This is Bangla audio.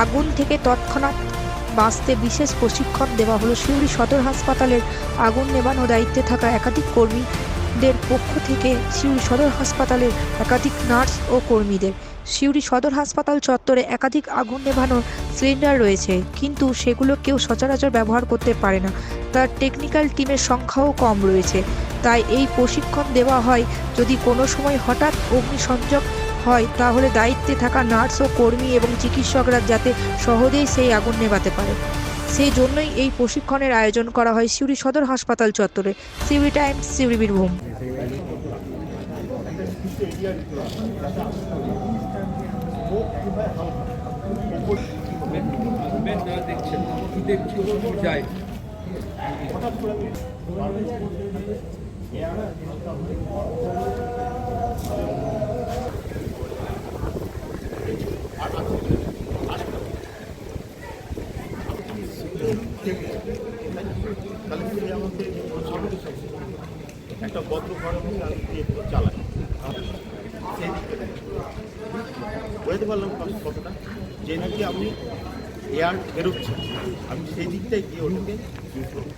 আগুন থেকে তৎক্ষণাৎ বাঁচতে বিশেষ প্রশিক্ষণ দেওয়া হলো সিউড়ি সদর হাসপাতালের আগুন নেভানোর দায়িত্বে থাকা একাধিক কর্মীদের পক্ষ থেকে সিউড়ি সদর হাসপাতালের একাধিক নার্স ও কর্মীদের। সিউড়ি সদর হাসপাতাল চত্বরে একাধিক আগুন নেভানোর সিলিন্ডার রয়েছে, কিন্তু সেগুলো কেউ সচরাচর ব্যবহার করতে পারে না। তার টেকনিক্যাল টিমের সংখ্যাও কম রয়েছে। তাই এই প্রশিক্ষণ দেওয়া হয়, যদি কোনো সময় হঠাৎ অগ্নিসংযোগ হয় তাহলে দায়িত্বে থাকা নার্স ও কর্মী এবং চিকিৎসকরা যাতে সহজেই সেই আগুন নেভাতে পারে। সেই জন্যই এই প্রশিক্ষণের আয়োজন করা হয় সিউড়ি সদর হাসপাতাল চত্বরে। সিউড়ি টাইমস, সিউড়ি বীরভূম। একটা বদ্ধ ঘরের মধ্যে চালায় সেই দিকটা বোঝাতে পারলাম কতটা, যে দিকে আপনি এয়ার বেরোচ্ছেন আপনি সেই দিকটাই গিয়ে ওটাকে ইউজ করুন।